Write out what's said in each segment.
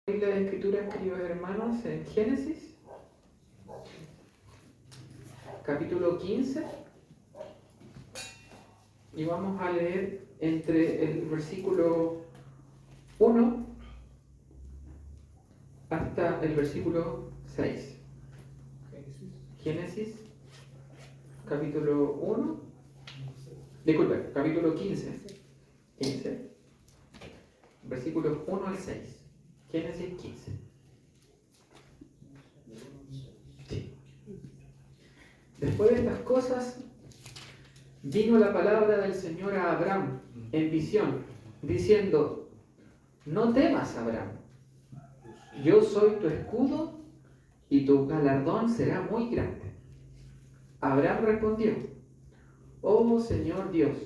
Biblia de Escrituras, queridos hermanos, en Génesis, capítulo 15, y vamos a leer entre el versículo 1 hasta el versículo 6. Génesis, capítulo 1, disculpe, capítulo 15, versículos 1 al 6. Génesis 15. Sí. Después de estas cosas, vino la palabra del Señor a Abraham en visión, diciendo: no temas, Abraham, yo soy tu escudo y tu galardón será muy grande. Abraham respondió: oh Señor Dios,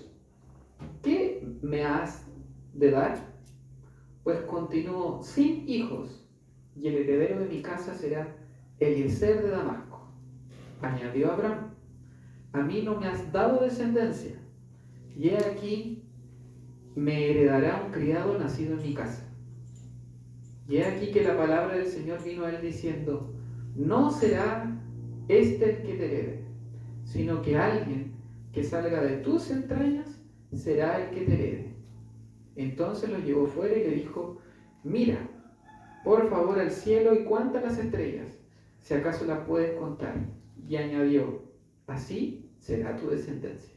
¿qué me has de dar? Pues continuó sin hijos, y el heredero de mi casa será Eliezer de Damasco. Añadió Abraham: a mí no me has dado descendencia, y he aquí me heredará un criado nacido en mi casa. Y he aquí que la palabra del Señor vino a él diciendo: no será este el que te herede, sino que alguien que salga de tus entrañas será el que te herede. Entonces lo llevó fuera y le dijo: mira, por favor, al cielo y cuenta las estrellas, si acaso las puedes contar. Y añadió: así será tu descendencia.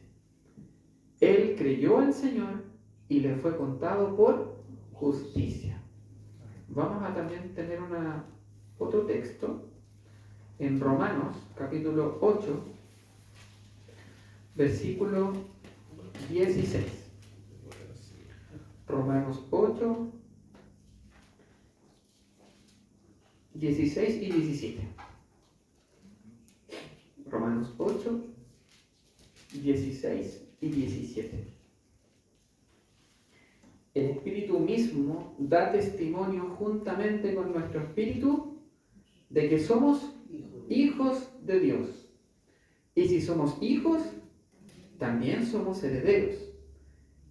Él creyó al Señor y le fue contado por justicia. Vamos a también tener otro texto en Romanos, capítulo 8, versículo 16. Romanos 8, 16 y 17. Romanos 8, 16 y 17. El Espíritu mismo da testimonio juntamente con nuestro espíritu de que somos hijos de Dios. Y si somos hijos, también somos herederos.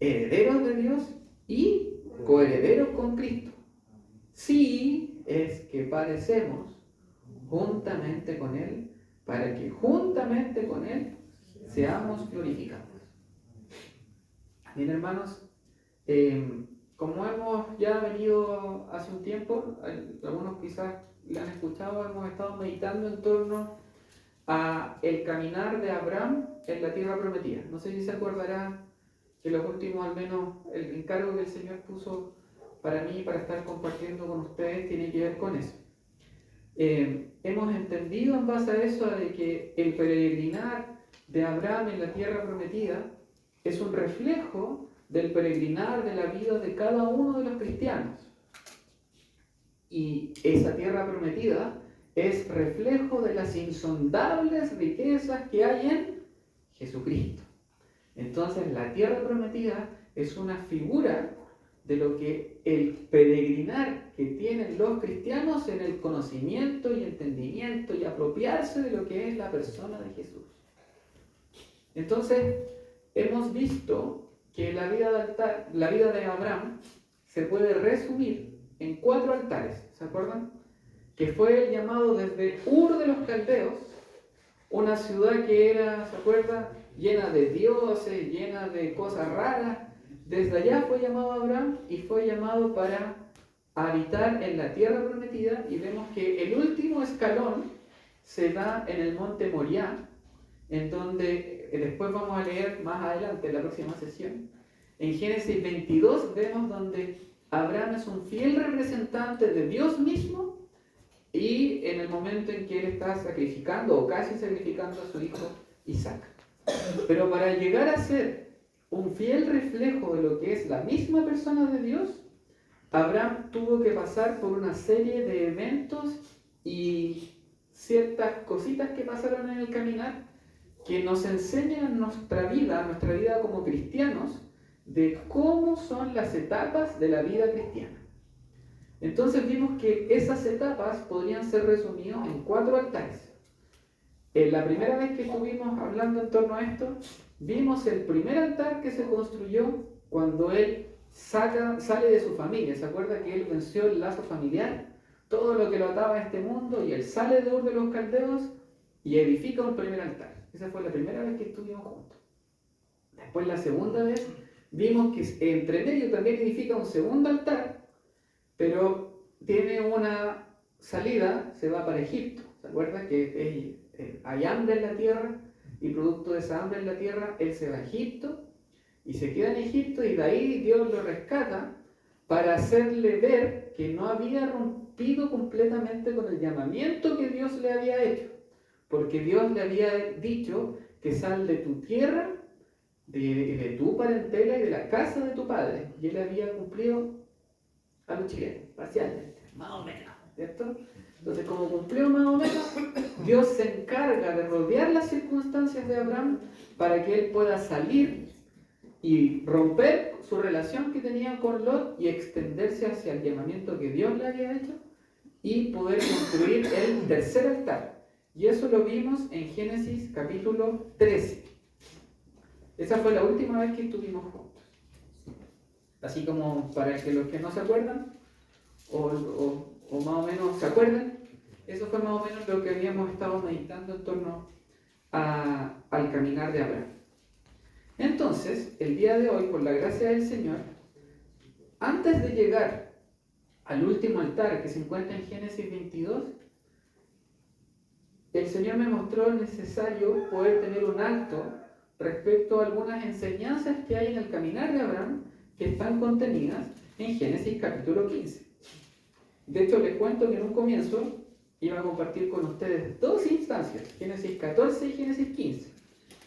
Herederos de Dios y coherederos con Cristo. Si es que padecemos juntamente con Él, para que juntamente con Él seamos glorificados. Bien, hermanos, como hemos ya venido hace un tiempo, algunos quizás lo han escuchado, hemos estado meditando en torno a el caminar de Abraham en la tierra prometida. No sé si se acordará que los últimos, al menos el encargo que el Señor puso para mí, para estar compartiendo con ustedes, tiene que ver con eso. Hemos entendido en base a eso de que el peregrinar de Abraham en la tierra prometida es un reflejo del peregrinar de la vida de cada uno de los cristianos. Y esa tierra prometida es reflejo de las insondables riquezas que hay en Jesucristo. Entonces, la tierra prometida es una figura de lo que el peregrinar que tienen los cristianos en el conocimiento y entendimiento y apropiarse de lo que es la persona de Jesús. Entonces, hemos visto que la vida de Abraham se puede resumir en 4 altares, ¿se acuerdan? Que fue llamado desde Ur de los Caldeos, una ciudad que era, ¿se acuerdan?, llena de dioses, llena de cosas raras. Desde allá fue llamado Abraham y fue llamado para habitar en la tierra prometida, y vemos que el último escalón se da en el monte Moriah, en donde después vamos a leer más adelante en la próxima sesión. En Génesis 22 vemos donde Abraham es un fiel representante de Dios mismo, y en el momento en que él está sacrificando o casi sacrificando a su hijo Isaac. Pero para llegar a ser un fiel reflejo de lo que es la misma persona de Dios, Abraham tuvo que pasar por una serie de eventos y ciertas cositas que pasaron en el caminar que nos enseñan nuestra vida como cristianos, de cómo son las etapas de la vida cristiana. Entonces vimos que esas etapas podrían ser resumidas en 4 altares. La primera vez que estuvimos hablando en torno a esto, vimos el primer altar que se construyó cuando él sale de su familia. ¿Se acuerda que él venció el lazo familiar? Todo lo que lo ataba a este mundo, y él sale de Ur de los Caldeos y edifica un primer altar. Esa fue la primera vez que estuvimos juntos. Después, la segunda vez, vimos que entre medio también edifica un segundo altar, pero tiene una salida, se va para Egipto. ¿Se acuerda que hay hambre en la tierra? Y producto de esa hambre en la tierra, él se va a Egipto y se queda en Egipto, y de ahí Dios lo rescata para hacerle ver que no había rompido completamente con el llamamiento que Dios le había hecho. Porque Dios le había dicho que sal de tu tierra, de tu parentela y de la casa de tu padre. Y él había cumplido a los chilenos, parcialmente, más o menos, ¿cierto? Entonces, como cumplió más o menos, Dios se encarga de rodear las circunstancias de Abraham para que él pueda salir y romper su relación que tenía con Lot y extenderse hacia el llamamiento que Dios le había hecho y poder construir el tercer altar. Y eso lo vimos en Génesis capítulo 13. Esa fue la última vez que estuvimos juntos. Así como para que los que no se acuerdan, o más o menos se acuerdan, eso fue más o menos lo que habíamos estado meditando en torno al caminar de Abraham. Entonces, el día de hoy, por la gracia del Señor, antes de llegar al último altar que se encuentra en Génesis 22, el Señor me mostró necesario poder tener un alto respecto a algunas enseñanzas que hay en el caminar de Abraham que están contenidas en Génesis capítulo 15. De hecho, les cuento que en un comienzo iba a compartir con ustedes dos instancias, Génesis 14 y Génesis 15.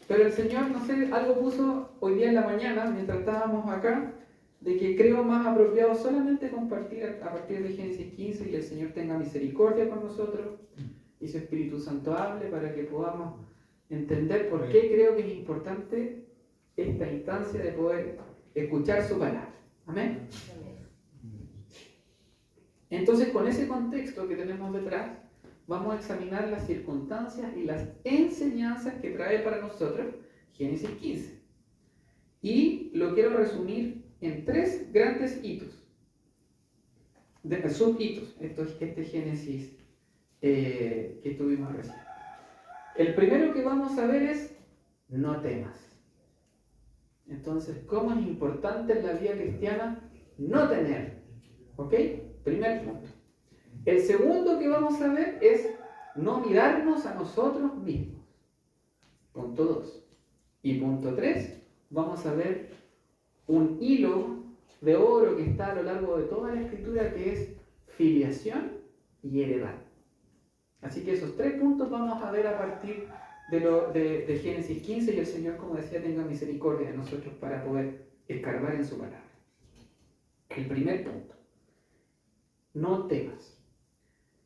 Pero el Señor, no sé, algo puso hoy día en la mañana, mientras estábamos acá, de que creo más apropiado solamente compartir a partir de Génesis 15 y que el Señor tenga misericordia con nosotros y su Espíritu Santo hable para que podamos entender por qué creo que es importante esta instancia de poder escuchar su palabra. Amén. Entonces, con ese contexto que tenemos detrás, vamos a examinar las circunstancias y las enseñanzas que trae para nosotros Génesis 15. Y lo quiero resumir en tres grandes hitos, subhitos, este Génesis que estuvimos recién. El primero que vamos a ver es: no temas. Entonces, ¿cómo es importante en la vida cristiana no temer? ¿Ok? Primer punto. El segundo que vamos a ver es no mirarnos a nosotros mismos. Punto 2. Y punto 3, vamos a ver un hilo de oro que está a lo largo de toda la Escritura, que es filiación y heredad. Así que esos tres puntos vamos a ver a partir de Génesis 15, y el Señor, como decía, tenga misericordia de nosotros para poder escarbar en su palabra. El primer punto: no temas.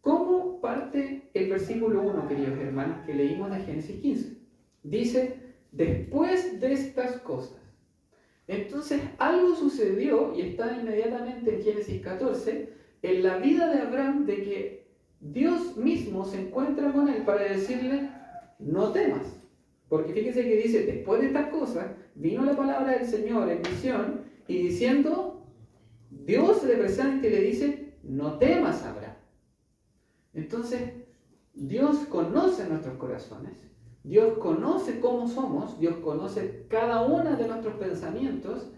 ¿Cómo parte el versículo 1, queridos hermanos, que leímos de Génesis 15? Dice: después de estas cosas. Entonces, algo sucedió, y está inmediatamente en Génesis 14, en la vida de Abraham, de que Dios mismo se encuentra con él para decirle: no temas. Porque fíjense que dice: después de estas cosas, vino la palabra del Señor en visión, y diciendo, Dios le presenta y le dice: no temas, Abraham. Entonces, Dios conoce nuestros corazones, Dios conoce cómo somos, Dios conoce cada uno de nuestros pensamientos,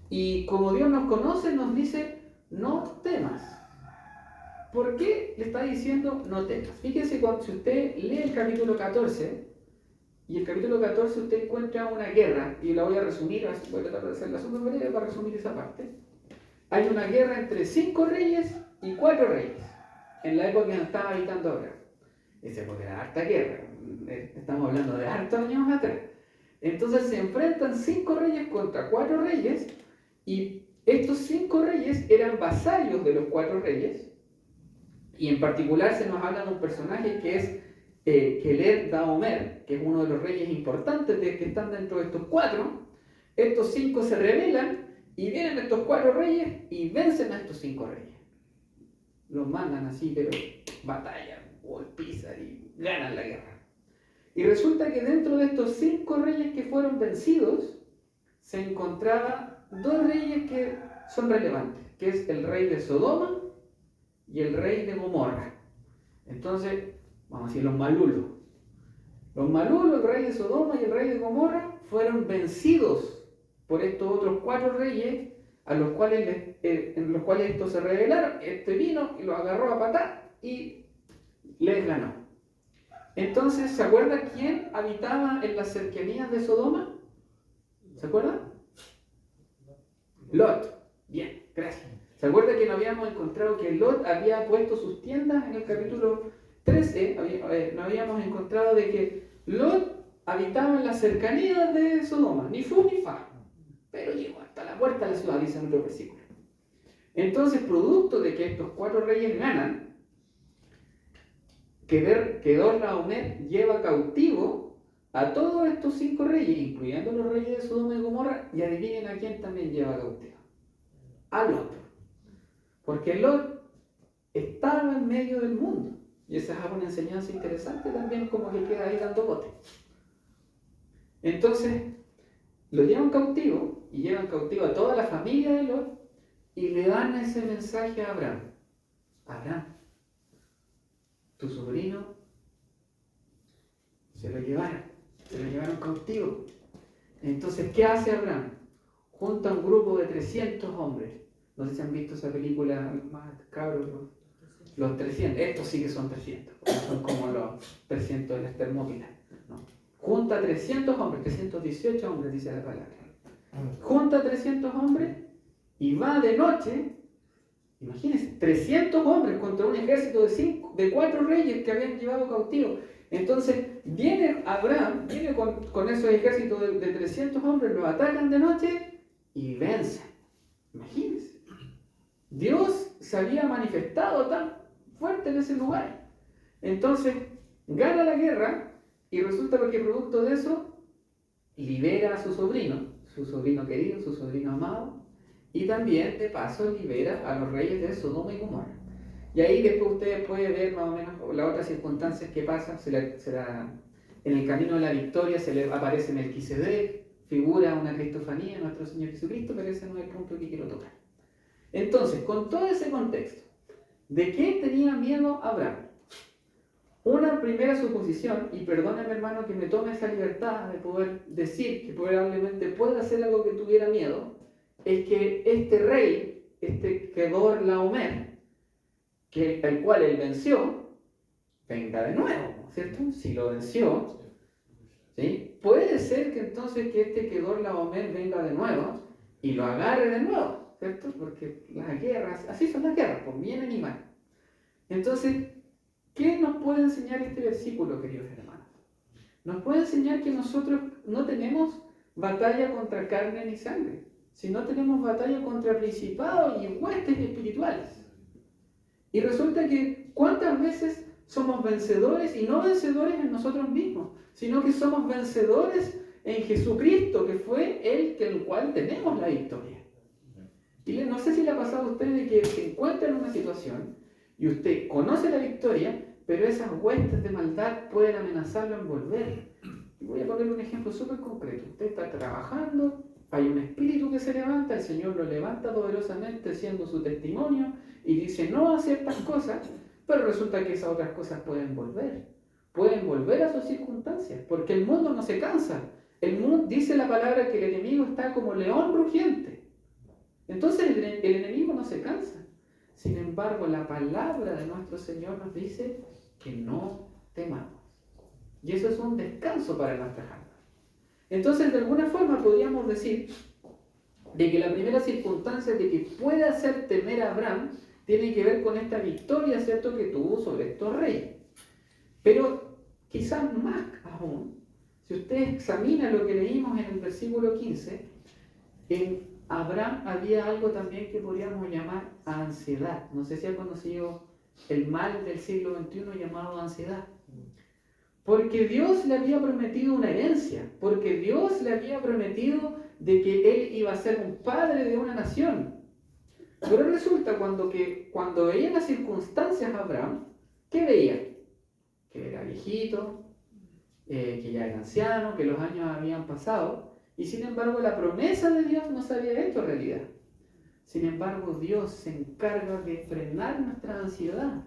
y como Dios nos conoce, nos dice: no temas. ¿Por qué le está diciendo no temas? Fíjense, si usted lee el capítulo 14, y el capítulo 14 usted encuentra una guerra, y la voy a resumir, voy a tratar de hacerla súper breve para resumir esa parte. Hay una guerra entre 5 reyes y 4 reyes, en la época en que estaba habitando Abraham. Esa época era harta guerra, estamos hablando de hartos años atrás. Entonces se enfrentan 5 reyes contra 4 reyes, y estos 5 reyes eran vasallos de los 4 reyes, y en particular se nos habla de un personaje que es Keler Daomer, que es uno de los reyes importantes que están dentro de estos 4. Estos 5 se rebelan, y vienen estos 4 reyes y vencen a estos 5 reyes. Los mandan así, pero batallan, golpizan y ganan la guerra. Y resulta que dentro de estos 5 reyes que fueron vencidos, se encontraban 2 reyes que son relevantes, que es el rey de Sodoma y el rey de Gomorra. Entonces, vamos a decir los malulos. Los malulos, el rey de Sodoma y el rey de Gomorra, fueron vencidos por estos otros 4 reyes en los cuales estos se rebelaron. Este vino y los agarró a patar y les ganó. Entonces, ¿se acuerda quién habitaba en las cercanías de Sodoma? ¿Se acuerda? Lot. Bien, gracias. ¿Se acuerda que nos habíamos encontrado que Lot había puesto sus tiendas en el capítulo 13? Nos habíamos encontrado de que Lot habitaba en las cercanías de Sodoma, ni fu ni fa, pero llegó hasta la puerta de la ciudad, dice en otro versículo. Entonces, producto de que estos 4 reyes ganan, Kedorlaomer lleva cautivo a todos estos 5 reyes, incluyendo los reyes de Sodoma y Gomorra, y adivinen a quién también lleva cautivo. A Lot. Porque Lot estaba en medio del mundo. Y esa es una enseñanza interesante también, como que queda ahí dando bote. Entonces, lo llevan cautivo, y llevan cautivo a toda la familia de Lot, y le dan ese mensaje a Abraham. Abraham, tu sobrino se lo llevaron cautivo. Entonces, ¿qué hace Abraham? Junta un grupo de 300 hombres. No sé si han visto esa película, más cabros, los 300. Estos sí que son 300, porque son como los 300 de las Termópilas. No. Junta 300 hombres, 318 hombres, dice la palabra. Junta 300 hombres y va de noche. Imagínense, 300 hombres contra un ejército de 4 reyes que habían llevado cautivos. Entonces, viene Abraham, viene con esos ejércitos de 300 hombres, los atacan de noche y vencen. Imagínense. Dios se había manifestado tan fuerte en ese lugar. Entonces, gana la guerra y resulta que producto de eso, libera a su sobrino querido, su sobrino amado, y también de paso libera a los reyes de Sodoma y Gomorra. Y ahí después ustedes pueden ver más o menos las otras circunstancias que pasan. En el camino de la victoria se le aparece Melquisedec, figura una cristofanía de nuestro Señor Jesucristo, pero ese no es el punto que quiero tocar. Entonces, con todo ese contexto, ¿de qué tenía miedo Abraham? Una primera suposición, y perdónenme hermano que me tome esa libertad de poder decir que probablemente pueda hacer algo que tuviera miedo, es que este rey, este Kedorlaomer, el cual él venció, venga de nuevo, ¿cierto? Si lo venció, ¿sí? Puede ser que entonces que este Kedorlaomer venga de nuevo y lo agarre de nuevo, ¿cierto? Porque las guerras, así son las guerras, por bien y mal. Entonces, ¿qué nos puede enseñar este versículo, queridos hermanos? Nos puede enseñar que nosotros no tenemos batalla contra carne ni sangre, sino tenemos batalla contra principados y huestes espirituales. Y resulta que ¿cuántas veces somos vencedores y no vencedores en nosotros mismos, sino que somos vencedores en Jesucristo, que fue el cual tenemos la victoria? Y no sé si le ha pasado a usted de que se encuentra en una situación y usted conoce la victoria, pero esas huestes de maldad pueden amenazarlo en volver. Y voy a poner un ejemplo súper concreto. Usted está trabajando, hay un espíritu que se levanta, el Señor lo levanta poderosamente siendo su testimonio y dice no a ciertas cosas, pero resulta que esas otras cosas pueden volver a sus circunstancias, porque el mundo no se cansa. El mundo, dice la palabra que el enemigo está como león rugiente. Entonces el enemigo no se cansa. Sin embargo, la palabra de nuestro Señor nos dice que no temamos. Y eso es un descanso para nuestras almas. Entonces, de alguna forma podríamos decir de que la primera circunstancia de que pueda hacer temer a Abraham tiene que ver con esta victoria, ¿cierto?, que tuvo sobre estos reyes. Pero quizás más aún, si usted examina lo que leímos en el versículo 15, en Abraham había algo también que podríamos llamar ansiedad. No sé si ha conocido el mal del siglo XXI llamado ansiedad. Porque Dios le había prometido una herencia, porque Dios le había prometido de que él iba a ser un padre de una nación. Pero resulta cuando veía las circunstancias Abraham, ¿qué veía? Que era viejito, que ya era anciano, que los años habían pasado, y sin embargo la promesa de Dios no se había hecho realidad. Sin embargo, Dios se encarga de frenar nuestra ansiedad.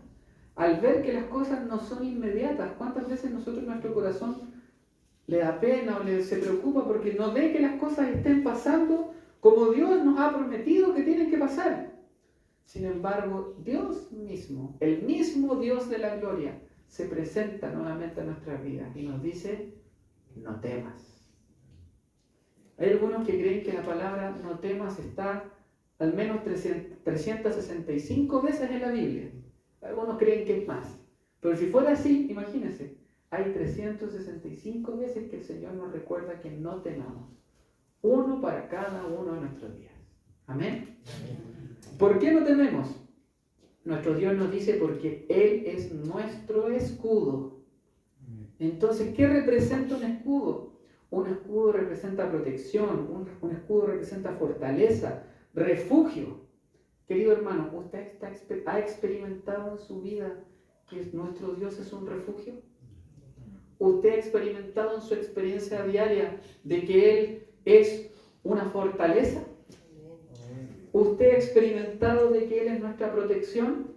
Al ver que las cosas no son inmediatas, ¿cuántas veces nosotros nuestro corazón le da pena o se preocupa porque no ve que las cosas estén pasando como Dios nos ha prometido que tienen que pasar? Sin embargo, Dios mismo, el mismo Dios de la gloria, se presenta nuevamente a nuestras vidas y nos dice, no temas. Hay algunos que creen que la palabra no temas está al menos 365 veces en la Biblia. Algunos creen que es más. Pero si fuera así, imagínense, hay 365 veces que el Señor nos recuerda que no temamos. Uno para cada uno de nuestros días. Amén. ¿Por qué no tememos? Nuestro Dios nos dice porque Él es nuestro escudo. Entonces, ¿qué representa un escudo? Un escudo representa protección, un escudo representa fortaleza, refugio. Querido hermano, ¿usted ha experimentado en su vida que nuestro Dios es un refugio? ¿Usted ha experimentado en su experiencia diaria de que Él es una fortaleza? ¿Usted ha experimentado de que Él es nuestra protección?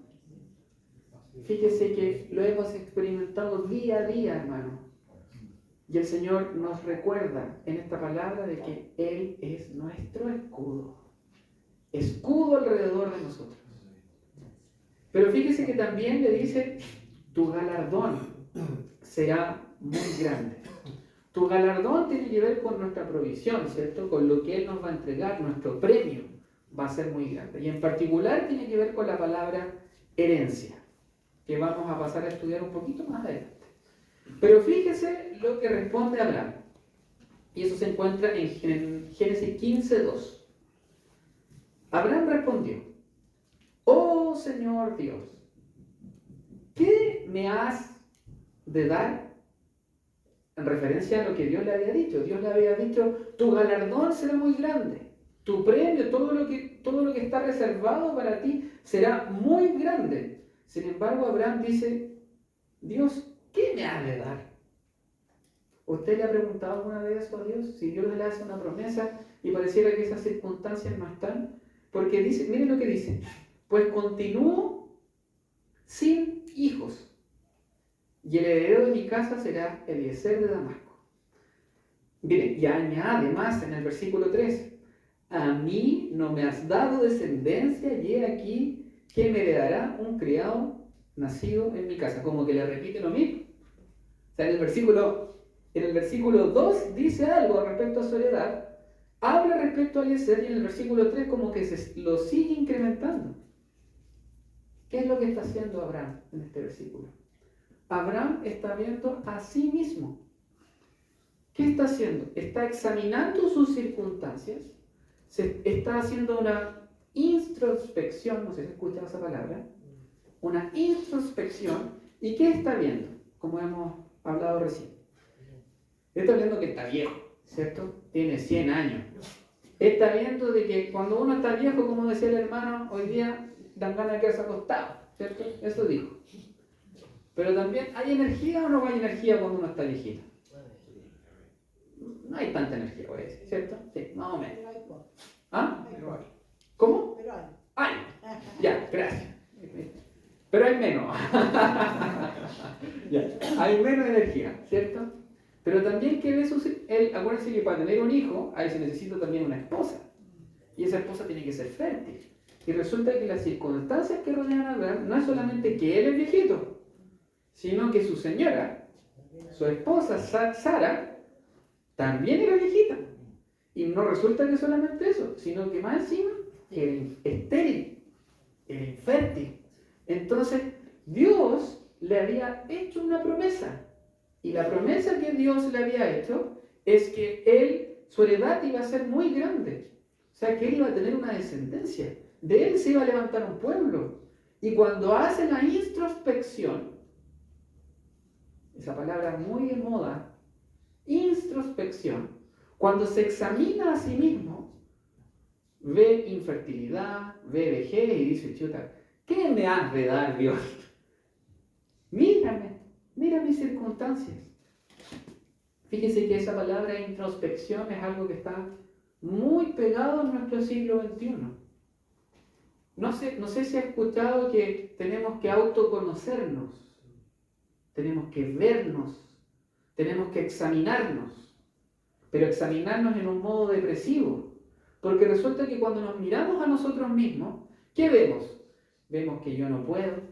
Fíjese que lo hemos experimentado día a día, hermano. Y el Señor nos recuerda en esta palabra de que Él es nuestro escudo. Escudo alrededor de nosotros. Pero fíjese que también le dice, tu galardón será muy grande. Tu galardón tiene que ver con nuestra provisión, ¿cierto? Con lo que Él nos va a entregar, nuestro premio va a ser muy grande. Y en particular tiene que ver con la palabra herencia, que vamos a pasar a estudiar un poquito más adelante. Pero fíjese lo que responde Abraham. Y eso se encuentra en Génesis 15:2. Abraham respondió, oh Señor Dios, ¿qué me has de dar? En referencia a lo que Dios le había dicho. Dios le había dicho, tu galardón será muy grande. Tu premio, todo lo que está reservado para ti será muy grande. Sin embargo, Abraham dice, Dios, ¿qué me has de dar? ¿Usted le ha preguntado alguna vez eso a Dios? Si Dios le hace una promesa y pareciera que esas circunstancias no están. Porque dice, miren lo que dice, pues continúo sin hijos. Y el heredero de mi casa será Eliezer de Damasco. Miren, y añade más en el versículo 3. A mí no me has dado descendencia, y he aquí que me heredará un criado nacido en mi casa. Como que le repite lo mismo. O sea, en el versículo 2 dice algo respecto a su heredad, habla respecto a Eliezer, y en el versículo 3 como que lo sigue incrementando. ¿Qué es lo que está haciendo Abraham en este versículo? Abraham está viendo a sí mismo. ¿Qué está haciendo? Está examinando sus circunstancias, está haciendo una introspección, no sé si escuchan esa palabra, una introspección, ¿y qué está viendo? Como hemos hablado recién. Está viendo que está viejo, ¿cierto? Tiene 100 años. Está viendo de que cuando uno está viejo, como decía el hermano, hoy día dan ganas de quedarse acostado, ¿cierto? Eso dijo. Pero también, ¿hay energía o no hay energía cuando uno está viejito? No hay tanta energía, voy a decir, ¿cierto? Sí, más o menos. ¿Ah? ¿Cómo? Hay. Ya, gracias. Pero hay menos. Ya, hay menos energía, ¿cierto? Pero también que acuérdense que para tener un hijo, ahí se necesita también una esposa. Y esa esposa tiene que ser fértil. Y resulta que las circunstancias que rodean a Abraham no es solamente que él es viejito, sino que su señora, su esposa Sara, también era viejita. Y no resulta que solamente eso, sino que más encima era estéril, era infértil. Entonces, Dios le había hecho una promesa. Y la promesa que Dios le había hecho es que su heredad iba a ser muy grande. O sea, que él iba a tener una descendencia. De él se iba a levantar un pueblo. Y cuando hace la introspección, esa palabra muy de moda, introspección, cuando se examina a sí mismo, ve infertilidad, ve vejez y dice, chuta, ¿qué me has de dar, Dios? Mírame, mira mis circunstancias. Fíjese que esa palabra introspección es algo que está muy pegado en nuestro siglo XXI. No sé si has escuchado que tenemos que autoconocernos, tenemos que vernos, tenemos que examinarnos, pero examinarnos en un modo depresivo, porque resulta que cuando nos miramos a nosotros mismos, ¿qué vemos? Vemos que yo no puedo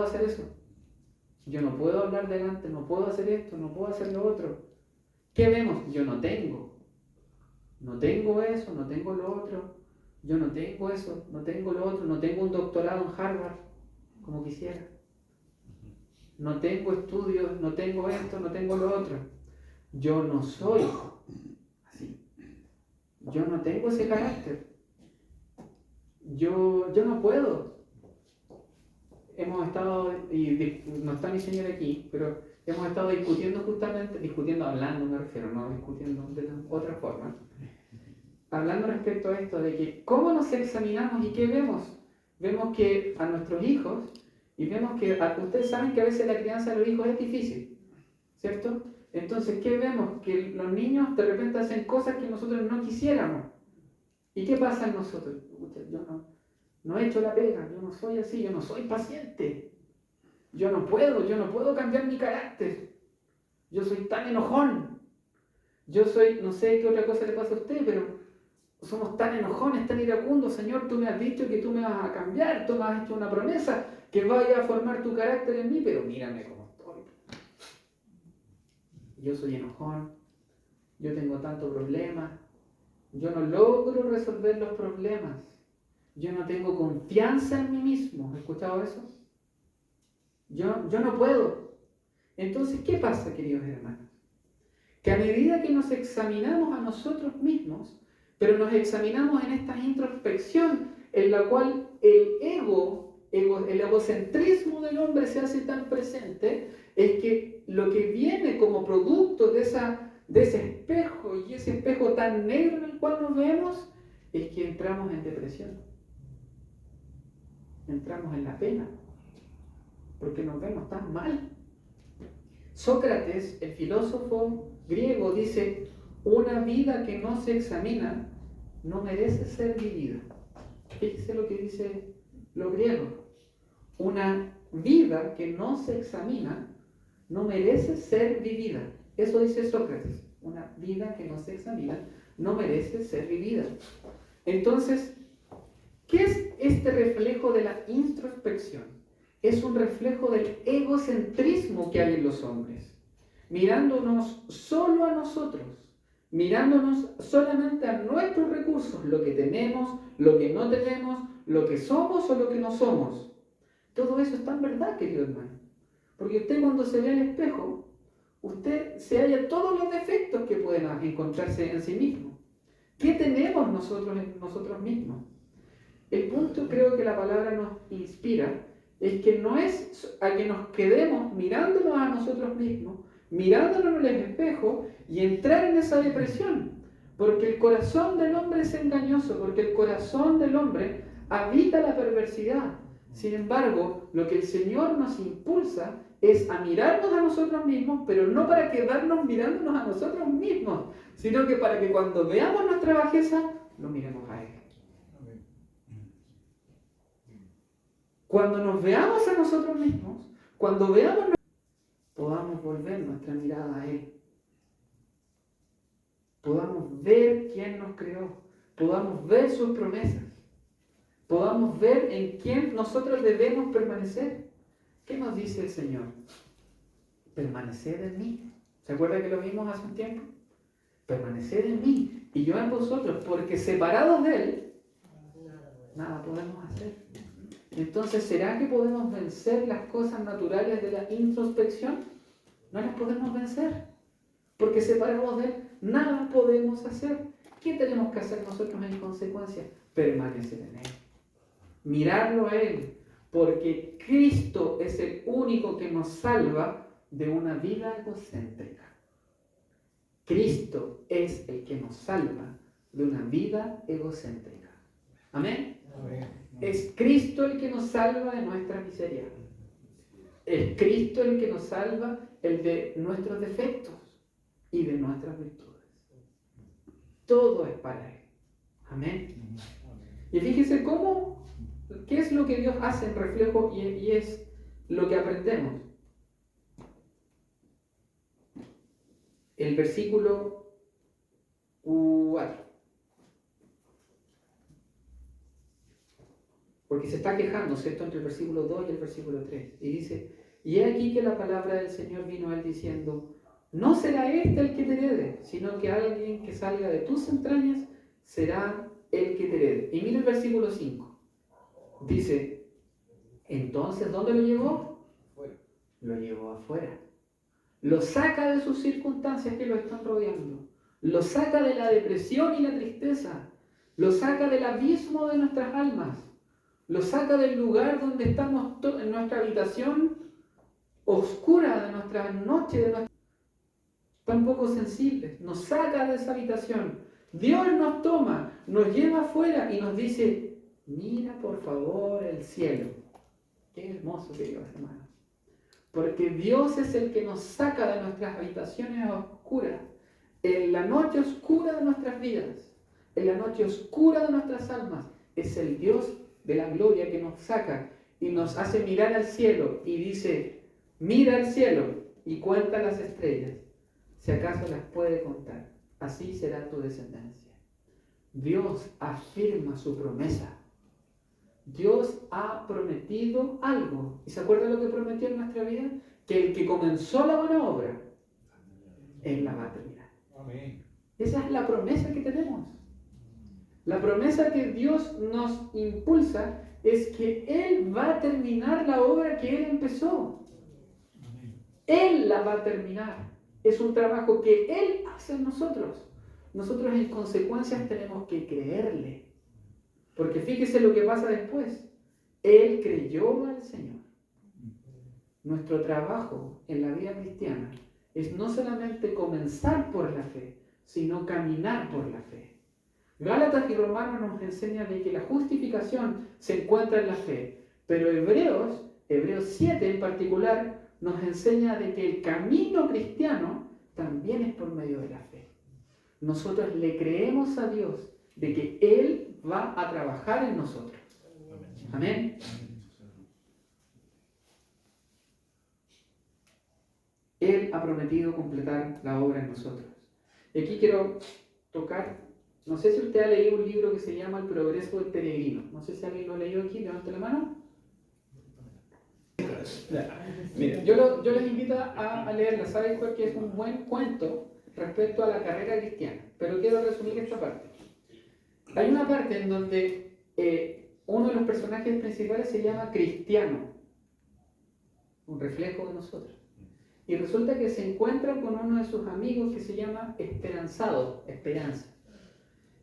hacer eso, yo no puedo hablar delante, no puedo hacer esto, no puedo hacer lo otro. ¿Qué vemos? Yo no tengo eso, no tengo lo otro, yo no tengo eso, no tengo lo otro, no tengo un doctorado en Harvard como quisiera, no tengo estudios, no tengo esto, no tengo lo otro, yo no soy así, yo no tengo ese carácter, yo no puedo. Hemos estado, y no está mi señor aquí, pero hemos estado discutiendo, hablando me refiero, no discutiendo de otra forma, hablando respecto a esto de que cómo nos examinamos y qué vemos. Vemos que a nuestros hijos, y vemos que ustedes saben que a veces la crianza de los hijos es difícil, ¿cierto? Entonces, ¿qué vemos? Que los niños de repente hacen cosas que nosotros no quisiéramos. ¿Y qué pasa en nosotros? Yo no he hecho la pega, yo no soy así, yo no soy paciente. Yo no puedo cambiar mi carácter. Yo soy tan enojón. Yo soy, no sé qué otra cosa le pasa a usted, pero somos tan enojones, tan iracundos. Señor, tú me has dicho que tú me vas a cambiar, tú me has hecho una promesa, que vaya a formar tu carácter en mí, pero mírame cómo estoy. Yo soy enojón, yo tengo tantos problemas, yo no logro resolver los problemas, yo no tengo confianza en mí mismo. ¿Has escuchado eso? Yo no puedo. Entonces, ¿qué pasa, queridos hermanos? Que a medida que nos examinamos a nosotros mismos, pero nos examinamos en esta introspección en la cual el egocentrismo del hombre se hace tan presente, es que lo que viene como producto de ese espejo, y ese espejo tan negro en el cual nos vemos, es que entramos en depresión, entramos en la pena, porque nos vemos tan mal. Sócrates, el filósofo griego, dice: una vida que no se examina no merece ser vivida. Fíjese lo que dice lo griego. Una vida que no se examina no merece ser vivida. Eso dice Sócrates. Una vida que no se examina no merece ser vivida. Entonces, ¿qué es este reflejo de la introspección? Es un reflejo del egocentrismo que hay en los hombres, mirándonos solo a nosotros, mirándonos solamente a nuestros recursos, lo que tenemos, lo que no tenemos, lo que somos o lo que no somos. Todo eso es tan verdad, querido hermano, porque usted cuando se ve al espejo, usted se halla todos los defectos que pueden encontrarse en sí mismo. ¿Qué tenemos nosotros en nosotros mismos? El punto, creo que la palabra nos inspira, es que no es a que nos quedemos mirándonos a nosotros mismos, mirándonos en el espejo y entrar en esa depresión. Porque el corazón del hombre es engañoso, porque el corazón del hombre habita la perversidad. Sin embargo, lo que el Señor nos impulsa es a mirarnos a nosotros mismos, pero no para quedarnos mirándonos a nosotros mismos, sino que para que cuando veamos nuestra bajeza, lo miremos a Él. Cuando nos veamos a nosotros mismos, cuando veamos, podamos volver nuestra mirada a Él. Podamos ver quién nos creó, podamos ver sus promesas, podamos ver en quién nosotros debemos permanecer. ¿Qué nos dice el Señor? Permaneced en mí. ¿Se acuerda que lo vimos hace un tiempo? Permaneced en mí y yo en vosotros, porque separados de Él, nada podemos hacer. Entonces, ¿será que podemos vencer las cosas naturales de la introspección? No las podemos vencer, porque separados de Él, nada podemos hacer. ¿Qué tenemos que hacer nosotros en consecuencia? Permanecer en Él, mirarlo a Él, porque Cristo es el único que nos salva de una vida egocéntrica. Cristo es el que nos salva de una vida egocéntrica. ¿Amén? Amén. Es Cristo el que nos salva de nuestra miseria. Es Cristo el que nos salva de nuestros defectos y de nuestras virtudes. Todo es para Él. Amén. Y fíjese qué es lo que Dios hace en reflejo y es lo que aprendemos. El versículo 4. Porque se está quejando, ¿cierto?, entre el versículo 2 y el versículo 3. Y dice, y he aquí que la palabra del Señor vino a él diciendo, no será este el que te herede, sino que alguien que salga de tus entrañas será el que te herede. Y mira el versículo 5. Dice, entonces, ¿dónde lo llevó? Lo llevó afuera. Lo saca de sus circunstancias que lo están rodeando. Lo saca de la depresión y la tristeza. Lo saca del abismo de nuestras almas. Lo saca del lugar donde estamos en nuestra habitación oscura, de nuestra noche, tan poco sensibles. Nos saca de esa habitación. Dios nos toma, nos lleva afuera y nos dice, mira por favor el cielo. Qué hermoso, queridos hermanos. Porque Dios es el que nos saca de nuestras habitaciones oscuras, en la noche oscura de nuestras vidas, en la noche oscura de nuestras almas. Es el Dios de la gloria que nos saca y nos hace mirar al cielo y dice, mira al cielo y cuenta las estrellas, si acaso las puede contar, así será tu descendencia. Dios afirma su promesa. Dios ha prometido algo. ¿Y se acuerda lo que prometió en nuestra vida? Que el que comenzó la buena obra, Él la va a terminar. Amén. Esa es la promesa que tenemos. La promesa que Dios nos impulsa es que Él va a terminar la obra que Él empezó. Él la va a terminar. Es un trabajo que Él hace en nosotros. Nosotros en consecuencia tenemos que creerle. Porque fíjese lo que pasa después. Él creyó al Señor. Nuestro trabajo en la vida cristiana es no solamente comenzar por la fe, sino caminar por la fe. Gálatas y Romanos nos enseñan de que la justificación se encuentra en la fe, pero Hebreos 7 en particular, nos enseña de que el camino cristiano también es por medio de la fe. Nosotros le creemos a Dios de que Él va a trabajar en nosotros. Amén. Él ha prometido completar la obra en nosotros. Y aquí quiero tocar, no sé si usted ha leído un libro que se llama El progreso del peregrino. No sé si alguien lo ha leído aquí, levante la mano. Mira, yo les invito a leerla. ¿Saben cuál? Que es un buen cuento respecto a la carrera cristiana. Pero quiero resumir esta parte. Hay una parte en donde uno de los personajes principales se llama Cristiano, un reflejo de nosotros. Y resulta que se encuentra con uno de sus amigos que se llama Esperanzado, Esperanza.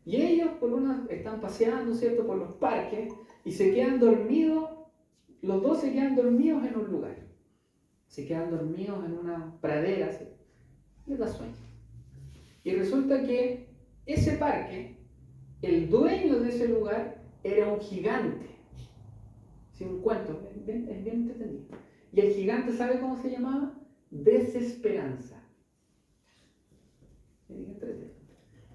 Y ellos están paseando, ¿cierto?, por los parques y se quedan dormidos, los dos se quedan dormidos en un lugar. Se quedan dormidos en una pradera, les da sueño. Y resulta que ese parque, el dueño de ese lugar era un gigante. Sí, un cuento, es bien entretenido. Y el gigante, ¿sabe cómo se llamaba? Desesperanza.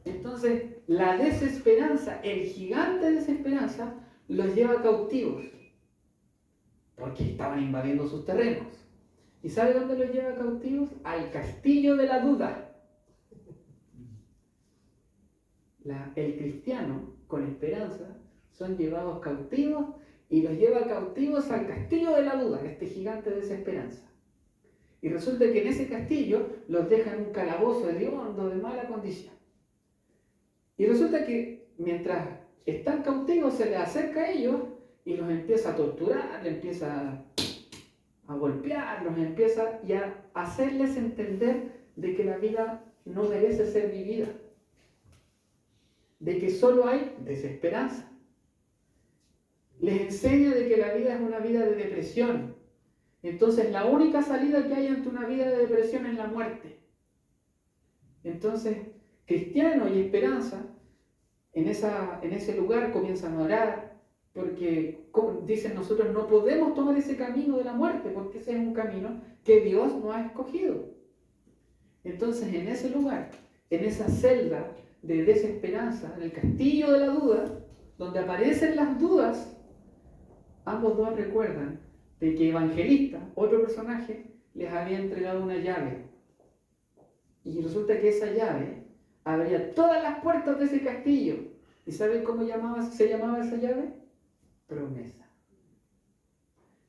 Entonces, la desesperanza, el gigante desesperanza, los lleva cautivos. Porque estaban invadiendo sus terrenos. ¿Y sabe dónde los lleva cautivos? Al castillo de la duda. El cristiano, con esperanza, son llevados cautivos y los lleva cautivos al castillo de la duda, este gigante de desesperanza. Y resulta que en ese castillo los dejan en un calabozo hediondo de mala condición. Y resulta que mientras están cautivos se les acerca a ellos y los empieza a torturar, les empieza a golpear, los empieza y a hacerles entender de que la vida no merece ser vivida, de que solo hay desesperanza. Les enseña de que la vida es una vida de depresión. Entonces la única salida que hay ante una vida de depresión es la muerte. Entonces, Cristiano y Esperanza en ese lugar comienzan a orar porque dicen, nosotros no podemos tomar ese camino de la muerte porque ese es un camino que Dios no ha escogido. Entonces en ese lugar, en esa celda de desesperanza, en el castillo de la duda, donde aparecen las dudas, ambos dos recuerdan de que Evangelista, otro personaje, les había entregado una llave. Y resulta que esa llave abría todas las puertas de ese castillo. ¿Y saben cómo se llamaba esa llave? Promesa.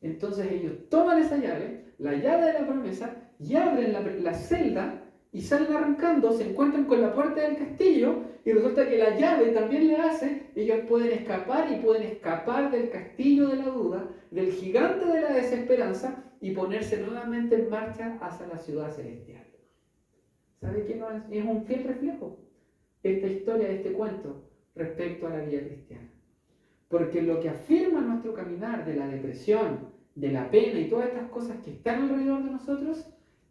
Entonces ellos toman esa llave, la llave de la promesa, y abren la celda y salen arrancando, se encuentran con la puerta del castillo y resulta que la llave también le hace, ellos pueden escapar y pueden escapar del castillo de la duda, del gigante de la desesperanza y ponerse nuevamente en marcha hacia la ciudad celestial. ¿Sabe qué? Es un fiel reflejo esta historia, este cuento respecto a la vida cristiana. Porque lo que afirma nuestro caminar de la depresión, de la pena y todas estas cosas que están alrededor de nosotros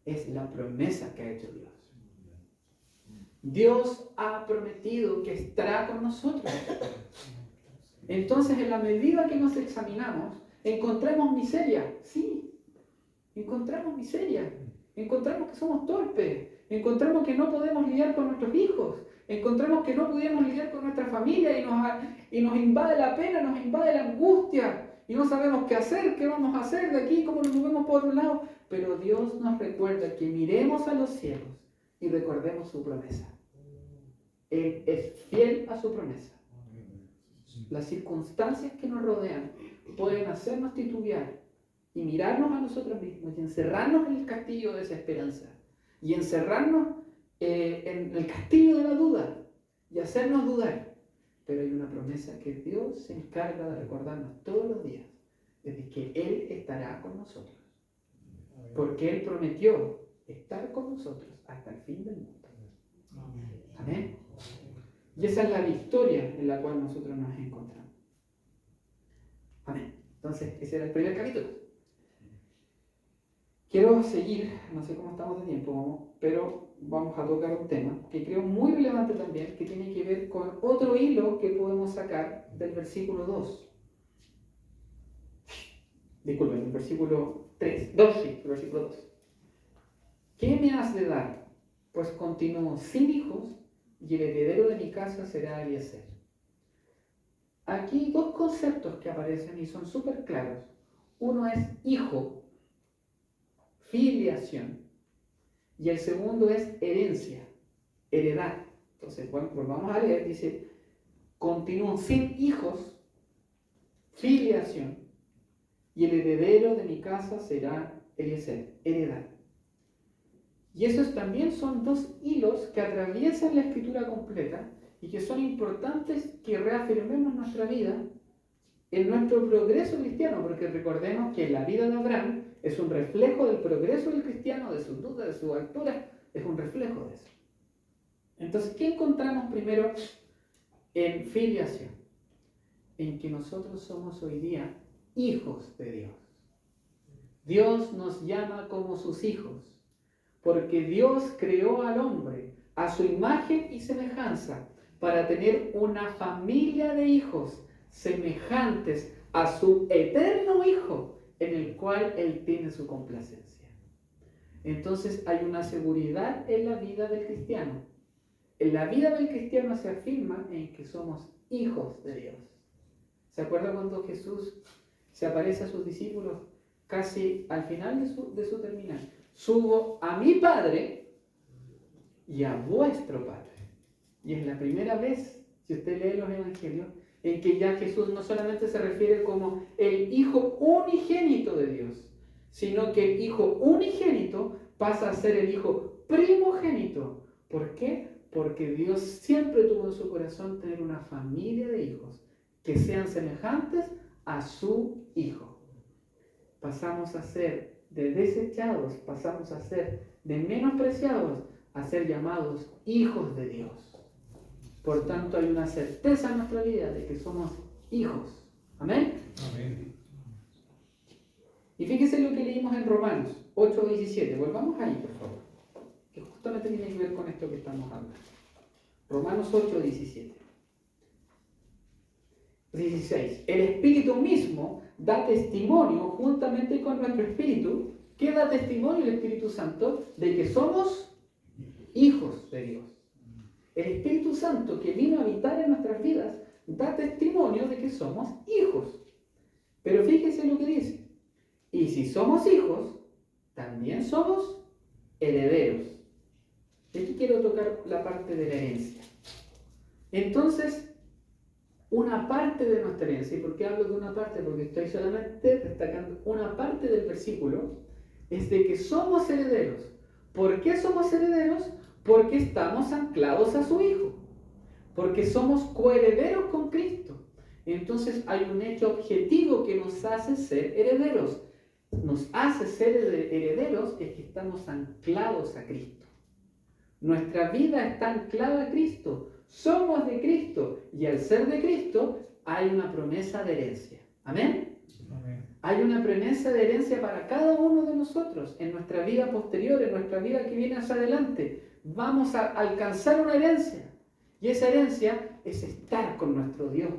es la promesa que ha hecho Dios. Dios ha prometido que estará con nosotros. Entonces, en la medida que nos examinamos, encontramos miseria. Sí, encontramos miseria. Encontramos que somos torpes. Encontramos que no podemos lidiar con nuestros hijos. Encontramos que no podemos lidiar con nuestra familia y nos invade la pena, nos invade la angustia. Y no sabemos qué hacer, qué vamos a hacer de aquí, cómo nos movemos por otro lado. Pero Dios nos recuerda que miremos a los cielos y recordemos su promesa. Él es fiel a su promesa. Las circunstancias que nos rodean pueden hacernos titubear y mirarnos a nosotros mismos y encerrarnos en el castillo de desesperanza y encerrarnos en el castillo de la duda y hacernos dudar. Pero hay una promesa que Dios se encarga de recordarnos todos los días, desde que Él estará con nosotros. Porque Él prometió estar con nosotros hasta el fin del mundo. Amén. Y esa es la victoria en la cual nosotros nos encontramos. Amén. Entonces, ese era el primer capítulo. Quiero seguir, no sé cómo estamos de tiempo, pero vamos a tocar un tema que creo muy relevante también, que tiene que ver con otro hilo que podemos sacar del versículo 2. Disculpen, el versículo 3. 2, sí, el versículo 2. ¿Qué me has de dar? Pues continúo sin hijos y el heredero de mi casa será Eliezer. Aquí hay dos conceptos que aparecen y son súper claros. Uno es hijo, filiación, y el segundo es herencia, heredad. Entonces, bueno, pues vamos a leer, dice, continúo sin hijos, filiación, y el heredero de mi casa será Eliezer, heredad. Y esos también son dos hilos que atraviesan la escritura completa y que son importantes que reafirmemos nuestra vida en nuestro progreso cristiano, porque recordemos que la vida de Abraham es un reflejo del progreso del cristiano, de sus dudas, de su altura, es un reflejo de eso. Entonces, ¿qué encontramos primero en filiación? En que nosotros somos hoy día hijos de Dios. Dios nos llama como sus hijos. Porque Dios creó al hombre a su imagen y semejanza para tener una familia de hijos semejantes a su eterno Hijo, en el cual Él tiene su complacencia. Entonces hay una seguridad en la vida del cristiano. En la vida del cristiano se afirma en que somos hijos de Dios. ¿Se acuerda cuando Jesús se aparece a sus discípulos casi al final de su terminal? Subo a mi Padre y a vuestro Padre. Y es la primera vez, si usted lee los evangelios, en que ya Jesús no solamente se refiere como el Hijo unigénito de Dios, sino que el Hijo unigénito pasa a ser el Hijo primogénito. ¿Por qué? Porque Dios siempre tuvo en su corazón tener una familia de hijos que sean semejantes a su Hijo. Pasamos a ser de desechados, pasamos a ser de menospreciados, a ser llamados hijos de Dios. Por tanto, hay una certeza en nuestra vida de que somos hijos. ¿Amén? Amén. Y fíjense lo que leímos en Romanos 8:17. Volvamos ahí, por favor. Que justamente tiene que ver con esto que estamos hablando. Romanos 8:17. 16. El Espíritu mismo da testimonio juntamente con nuestro Espíritu. ¿Qué da testimonio el Espíritu Santo? De que somos hijos de Dios. El Espíritu Santo que vino a habitar en nuestras vidas da testimonio de que somos hijos. Pero fíjese lo que dice. Y si somos hijos, también somos herederos. Y aquí quiero tocar la parte de la herencia. Entonces, una parte de nuestra herencia, ¿y por qué hablo de una parte? Porque estoy solamente destacando una parte del versículo, es de que somos herederos. ¿Por qué somos herederos? Porque estamos anclados a su Hijo. Porque somos coherederos con Cristo. Entonces hay un hecho objetivo que nos hace ser herederos. Nos hace ser herederos es que estamos anclados a Cristo. Nuestra vida está anclada a Cristo. Somos de Cristo. Y al ser de Cristo hay una promesa de herencia. ¿Amén? Amén. Hay una promesa de herencia para cada uno de nosotros. En nuestra vida posterior, en nuestra vida que viene hacia adelante. Vamos a alcanzar una herencia. Y esa herencia es estar con nuestro Dios.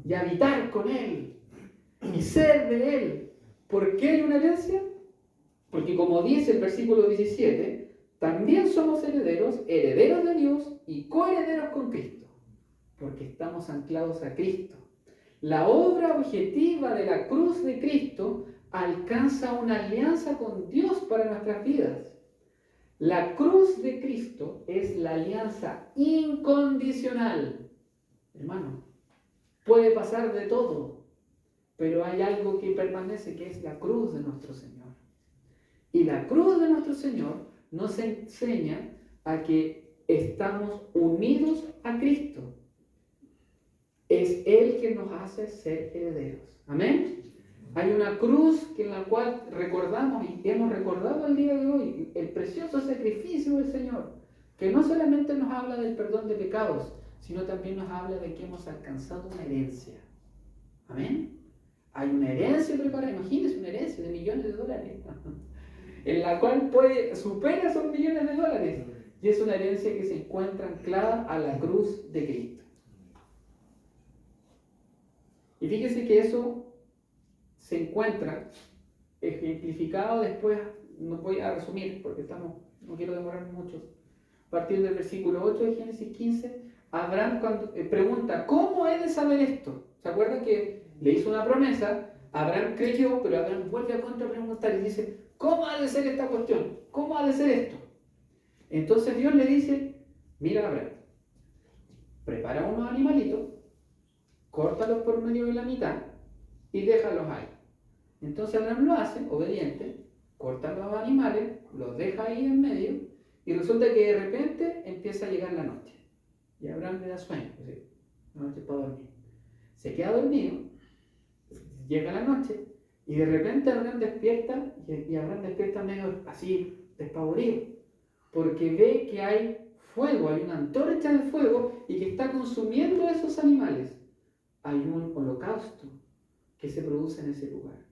Y habitar con Él. Y ser de Él. ¿Por qué hay una herencia? Porque como dice el versículo 17, también somos herederos, herederos de Dios y coherederos con Cristo. Porque estamos anclados a Cristo. La obra objetiva de la cruz de Cristo alcanza una alianza con Dios para nuestras vidas. La cruz de Cristo es la alianza incondicional. Hermano, puede pasar de todo, pero hay algo que permanece, que es la cruz de nuestro Señor. Y la cruz de nuestro Señor nos enseña a que estamos unidos a Cristo. Es Él que nos hace ser herederos. Amén. Hay una cruz en la cual recordamos y hemos recordado el día de hoy el precioso sacrificio del Señor, que no solamente nos habla del perdón de pecados, sino también nos habla de que hemos alcanzado una herencia. Amén. Hay una herencia preparada, imagínense una herencia de millones de dólares, en la cual supera esos millones de dólares. Y es una herencia que se encuentra anclada a la cruz de Cristo. Y fíjese que eso se encuentra ejemplificado después, no voy a resumir porque no quiero demorarme mucho. A partir del versículo 8 de Génesis 15, Abraham cuando, pregunta, ¿cómo he de saber esto? ¿Se acuerdan que le hizo una promesa? Abraham creyó, pero Abraham vuelve a contrapreguntar y dice, ¿cómo ha de ser esta cuestión? ¿Cómo ha de ser esto? Entonces Dios le dice, mira Abraham, prepara unos animalitos, córtalos por medio de la mitad y déjalos ahí. Entonces Abraham lo hace, obediente, corta los animales, los deja ahí en medio y resulta que de repente empieza a llegar la noche. Y Abraham le da sueño, la noche para dormir. Se queda dormido, llega la noche y de repente Abraham despierta y Abraham despierta medio así, despavorido, porque ve que hay fuego, hay una antorcha de fuego y que está consumiendo esos animales. Hay un holocausto que se produce en ese lugar.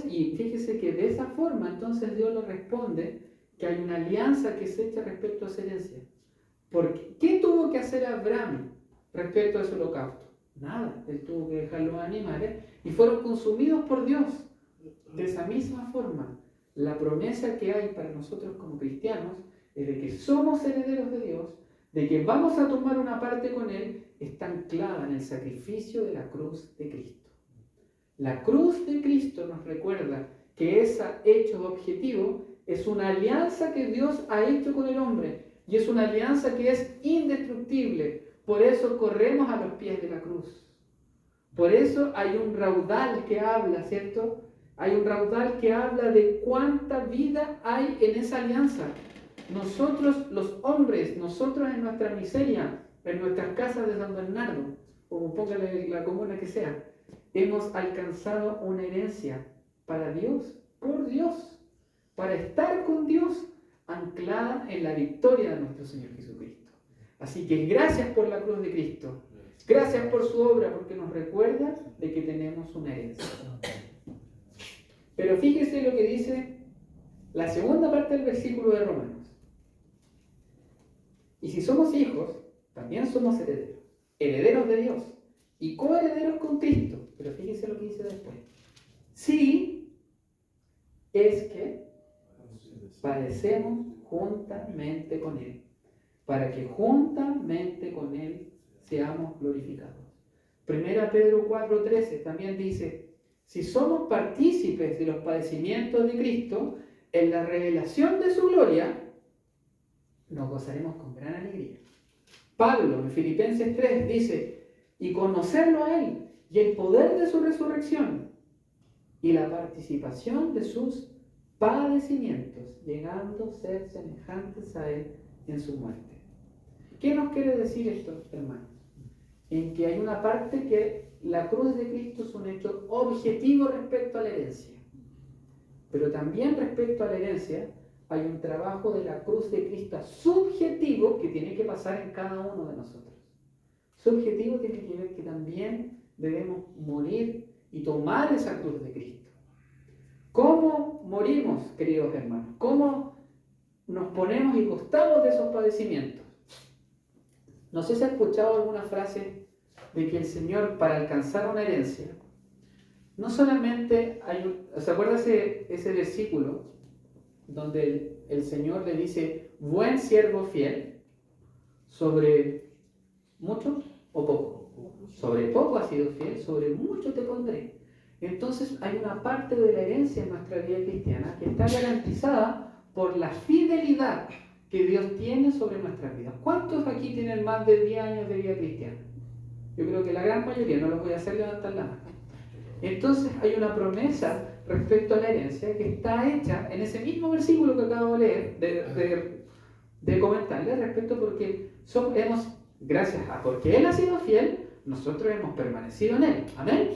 Y fíjese que de esa forma entonces Dios le responde que hay una alianza que se echa respecto a esa herencia. Porque, ¿qué tuvo que hacer Abraham respecto a ese holocausto? Nada, él tuvo que dejar los animales y fueron consumidos por Dios. De esa misma forma, la promesa que hay para nosotros como cristianos es de que somos herederos de Dios, de que vamos a tomar una parte con Él, está anclada en el sacrificio de la cruz de Cristo. La cruz de Cristo nos recuerda que ese hecho objetivo es una alianza que Dios ha hecho con el hombre y es una alianza que es indestructible. Por eso corremos a los pies de la cruz. Por eso hay un raudal que habla, ¿cierto? Hay un raudal que habla de cuánta vida hay en esa alianza. Nosotros los hombres, nosotros en nuestra miseria, en nuestras casas de San Bernardo, o póngale la comuna que sea, hemos alcanzado una herencia para Dios, por Dios, para estar con Dios, anclada en la victoria de nuestro Señor Jesucristo. Así que gracias por la cruz de Cristo, gracias por su obra, porque nos recuerda de que tenemos una herencia. Pero fíjese lo que dice la segunda parte del versículo de Romanos. Y si somos hijos, también somos herederos, herederos de Dios y coherederos con Cristo. Pero fíjese lo que dice después. Sí, es que padecemos juntamente con Él, para que juntamente con Él seamos glorificados. Primera Pedro 4:13 también dice, si somos partícipes de los padecimientos de Cristo, en la revelación de su gloria, nos gozaremos con gran alegría. Pablo en Filipenses 3 dice, y conocerlo a Él, y el poder de su resurrección, y la participación de sus padecimientos, llegando a ser semejantes a Él en su muerte. ¿Qué nos quiere decir esto, hermanos? En que hay una parte que la cruz de Cristo es un hecho objetivo respecto a la herencia. Pero también respecto a la herencia hay un trabajo de la cruz de Cristo subjetivo que tiene que pasar en cada uno de nosotros. Subjetivo tiene que ver que también debemos morir y tomar esa cruz de Cristo. ¿Cómo morimos, queridos hermanos? ¿Cómo nos ponemos y costamos de esos padecimientos? No sé si ha escuchado alguna frase de que el Señor, para alcanzar una herencia, no solamente ¿se acuerda ese versículo donde el Señor le dice, buen siervo fiel, sobre mucho o poco? Sobre poco has sido fiel, sobre mucho te pondré. Entonces hay una parte de la herencia en nuestra vida cristiana que está garantizada por la fidelidad que Dios tiene sobre nuestras vidas. ¿Cuántos aquí tienen más de 10 años de vida cristiana? Yo creo que la gran mayoría, no los voy a hacer levantar la mano. Entonces hay una promesa respecto a la herencia que está hecha en ese mismo versículo que acabo de leer, de comentarle respecto porque porque Él ha sido fiel, nosotros hemos permanecido en Él. Amén.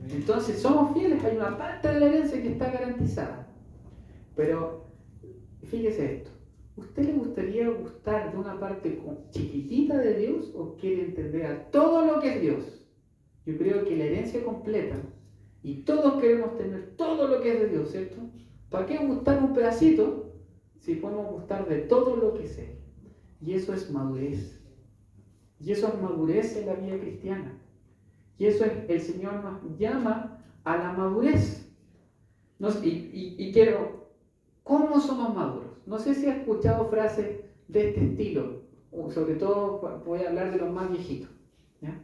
Entonces somos fieles, hay una parte de la herencia que está garantizada. Pero fíjese esto, ¿usted le gustaría gustar de una parte chiquitita de Dios o quiere entender a todo lo que es Dios? Yo creo que la herencia completa, y todos queremos tener todo lo que es de Dios, ¿cierto? ¿Para qué gustar un pedacito si podemos gustar de todo lo que es Él? Y eso es madurez. Y eso es madurez en la vida cristiana. Y eso es, el Señor nos llama a la madurez. ¿Cómo somos maduros? No sé si has escuchado frases de este estilo, o sobre todo voy a hablar de los más viejitos, ¿ya?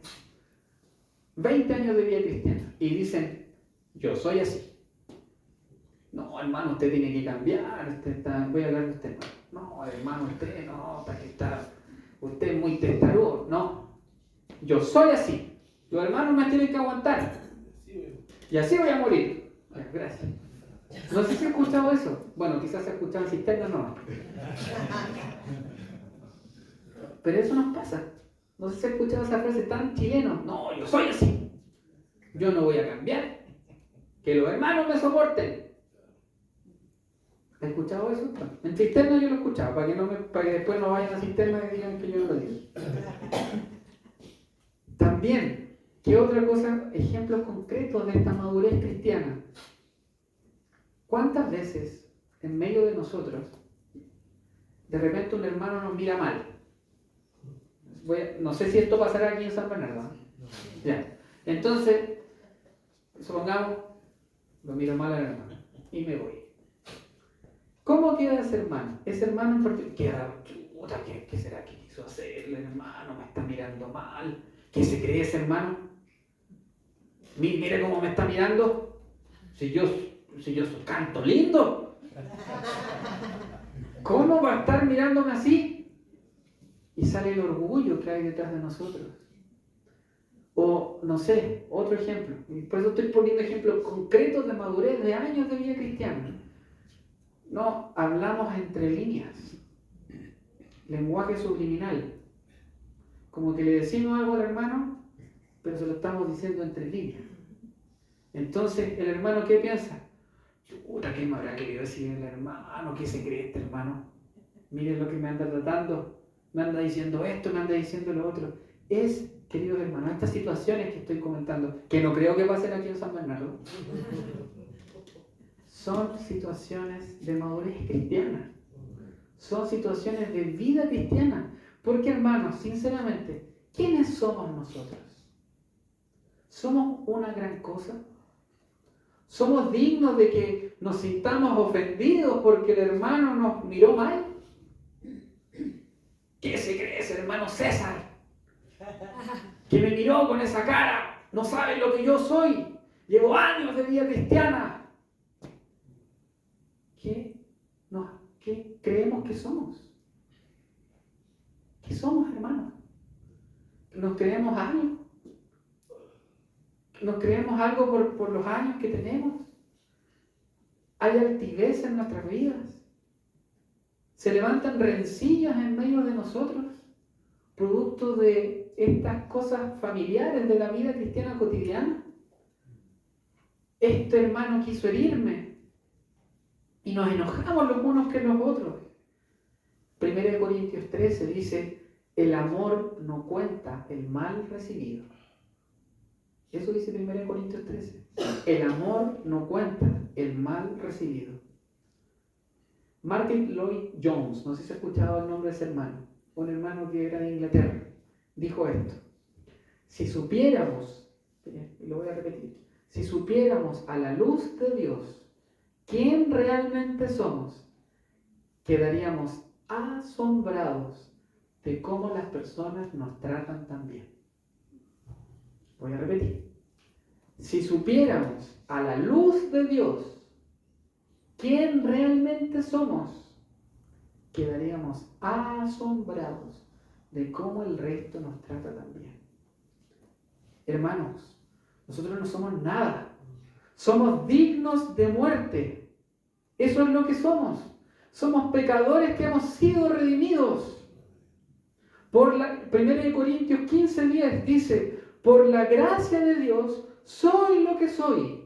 20 años de vida cristiana y dicen, yo soy así. No, hermano, usted tiene que cambiar, voy a hablar de usted. No, hermano, usted es muy testarudo. No, yo soy así. Los hermanos me tienen que aguantar. Y así voy a morir. Gracias. No sé si he escuchado eso. Bueno, quizás se ha escuchado en cisterna, no. Pero eso nos pasa. No sé si he escuchado esa frase tan chileno. No, yo soy así. Yo no voy a cambiar. Que los hermanos me soporten. ¿Has escuchado eso? Bueno, en cisterna yo lo he escuchado, para que después no vayan a cisterna y digan que yo no lo digo. También, ¿qué otra cosa? Ejemplos concretos de esta madurez cristiana. ¿Cuántas veces en medio de nosotros de repente un hermano nos mira mal? No sé si esto pasará aquí en San Bernardo. Ya. Entonces, supongamos, lo miro mal al hermano y me voy. ¿Cómo queda ese hermano? Ese hermano en particular queda, ¿qué será que quiso hacer el hermano? Me está mirando mal. ¿Qué se cree ese hermano? Mire cómo me está mirando. Si yo canto lindo. ¿Cómo va a estar mirándome así? Y sale el orgullo que hay detrás de nosotros. O, no sé, otro ejemplo. Por eso estoy poniendo ejemplos concretos de madurez de años de vida cristiana. No, hablamos entre líneas. Lenguaje subliminal. Como que le decimos algo al hermano, pero se lo estamos diciendo entre líneas. Entonces, ¿el hermano qué piensa? Chuta, ¿qué me habrá querido decir el hermano? ¿Qué se cree este hermano? Miren lo que me anda tratando. Me anda diciendo esto, me anda diciendo lo otro. Queridos hermanos, estas situaciones que estoy comentando, que no creo que pasen aquí en San Bernardo, son situaciones de madurez cristiana. Son situaciones de vida cristiana. Porque, hermanos, sinceramente, ¿quiénes somos nosotros? ¿Somos una gran cosa? ¿Somos dignos de que nos sintamos ofendidos porque el hermano nos miró mal? ¿Qué se cree ese hermano César? que me miró con esa cara, no sabe lo que yo soy, llevo años de vida cristiana. ¿Qué creemos que somos? ¿Qué somos, hermanos? ¿Nos creemos algo? ¿Nos creemos algo por los años que tenemos? ¿Hay altivez en nuestras vidas? ¿Se levantan rencillas en medio de nosotros? ¿Producto de estas cosas familiares de la vida cristiana cotidiana? Este hermano quiso herirme y nos enojamos los unos que los otros. 1 Corintios 13 dice, el amor no cuenta el mal recibido. Eso dice 1 Corintios 13. El amor no cuenta el mal recibido. Martin Lloyd Jones, no sé si has escuchado el nombre de ese hermano, un hermano que era de Inglaterra, dijo esto: si supiéramos, y lo voy a repetir, si supiéramos a la luz de Dios quién realmente somos, quedaríamos asombrados de cómo las personas nos tratan tan bien. Voy a repetir. Si supiéramos a la luz de Dios quién realmente somos, quedaríamos asombrados de cómo el resto nos trata tan bien. Hermanos, nosotros no somos nada. Somos dignos de muerte. Eso es lo que somos. Somos pecadores que hemos sido redimidos. 1 Corintios 15:10 dice, por la gracia de Dios soy lo que soy.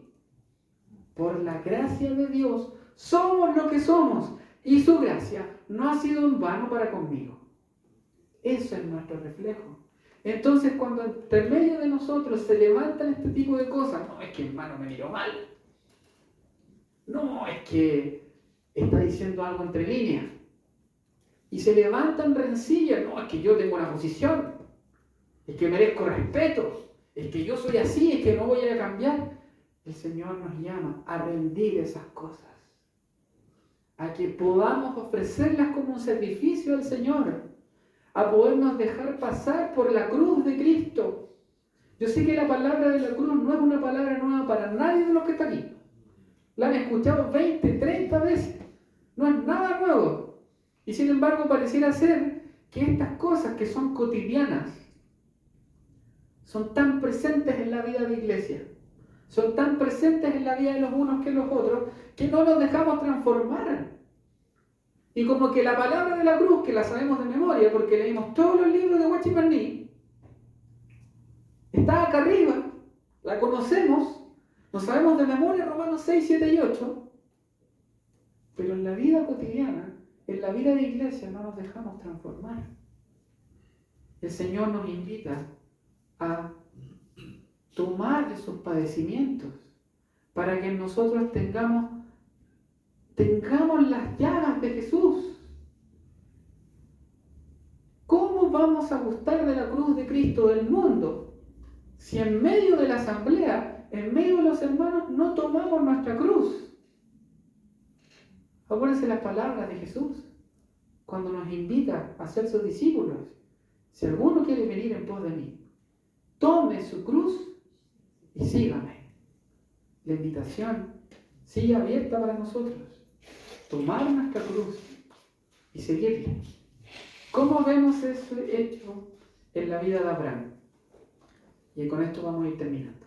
Por la gracia de Dios somos lo que somos. Y su gracia no ha sido en vano para conmigo. Eso es nuestro reflejo. Entonces, cuando entre medio de nosotros se levantan este tipo de cosas, no es que hermano me miró mal. No, es que está diciendo algo entre líneas. Y se levantan rencillas. No, es que yo tengo una posición. Es que merezco respeto. Es que yo soy así, es que no voy a cambiar. El Señor nos llama a rendir esas cosas. A que podamos ofrecerlas como un sacrificio al Señor. A podernos dejar pasar por la cruz de Cristo. Yo sé que la palabra de la cruz no es una palabra nueva para nadie de los que está aquí. La han escuchado 20, 30 veces. No es nada nuevo. Y sin embargo pareciera ser que estas cosas que son cotidianas son tan presentes en la vida de iglesia, son tan presentes en la vida de los unos que los otros, que no nos dejamos transformar. Y como que la palabra de la cruz, que la sabemos de memoria porque leímos todos los libros de Watchman Nee, está acá arriba, la conocemos, nos sabemos de memoria Romanos 6, 7 y 8, pero en la vida cotidiana, en la vida de iglesia, no nos dejamos transformar. El Señor nos invita a tomar de sus padecimientos para que nosotros tengamos las llagas de Jesús. ¿Cómo vamos a gustar de la cruz de Cristo del mundo si en medio de la asamblea, en medio de los hermanos, no tomamos nuestra cruz? Acuérdense las palabras de Jesús cuando nos invita a ser sus discípulos. Si alguno quiere venir en pos de mí, tome su cruz y sígame. La invitación sigue abierta para nosotros. Tomar nuestra cruz y seguirle. ¿Cómo vemos eso hecho en la vida de Abraham? Y con esto vamos a ir terminando.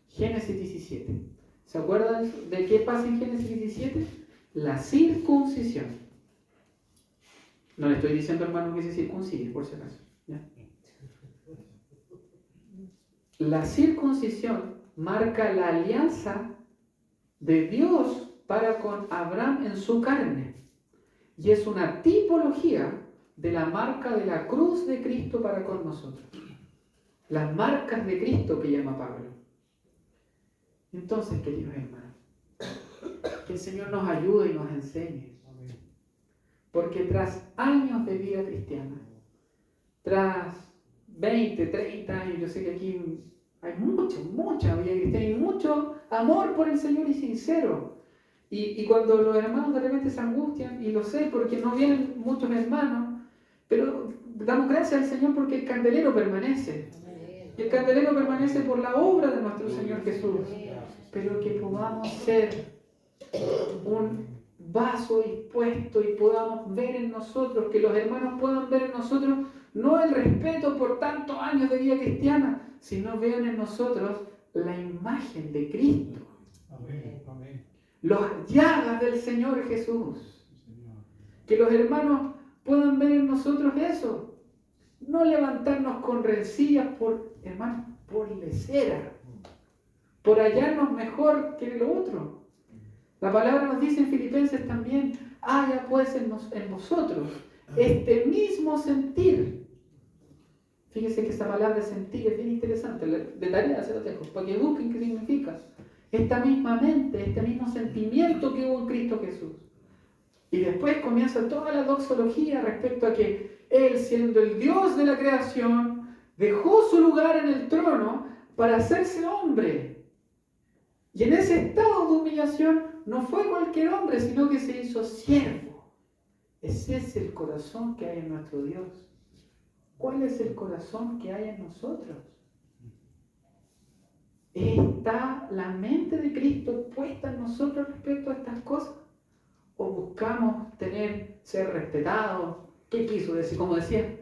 Génesis 17. ¿Se acuerdan de qué pasa en Génesis 17? La circuncisión. No le estoy diciendo, hermano, que se circuncide, por si acaso. ¿Ya? La circuncisión marca la alianza de Dios para con Abraham en su carne. Y es una tipología de la marca de la cruz de Cristo para con nosotros. Las marcas de Cristo que llama Pablo. Entonces, queridos hermanos, que el Señor nos ayude y nos enseñe. Porque tras años de vida cristiana, tras 20, 30 años, yo sé que aquí hay mucha vida cristiana y mucho amor por el Señor y sincero. Y cuando los hermanos de repente se angustian, y lo sé porque no vienen muchos hermanos, pero damos gracias al Señor porque el candelero permanece. Y el candelero permanece por la obra de nuestro Señor Jesús. Pero que podamos ser un vaso dispuesto y podamos ver en nosotros, que los hermanos puedan ver en nosotros no el respeto por tantos años de vida cristiana, sino vean en nosotros la imagen de Cristo. Amén. Las llagas del Señor Jesús. Que los hermanos puedan ver en nosotros eso. No levantarnos con rencillas por, hermanos, por lesera, por hallarnos mejor que el otro. La palabra nos dice en Filipenses también, haya pues en vosotros este mismo sentir. Fíjense que esa palabra sentir es bien interesante, de tarea se lo dejo, para que busquen qué significa. Esta misma mente, este mismo sentimiento que hubo en Cristo Jesús. Y después comienza toda la doxología respecto a que Él, siendo el Dios de la creación, dejó su lugar en el trono para hacerse hombre. Y en ese estado de humillación no fue cualquier hombre, sino que se hizo siervo. Ese es el corazón que hay en nuestro Dios. ¿Cuál es el corazón que hay en nosotros? ¿Está la mente de Cristo puesta en nosotros respecto a estas cosas? ¿O buscamos ser respetados? ¿Qué quiso decir? Como decía,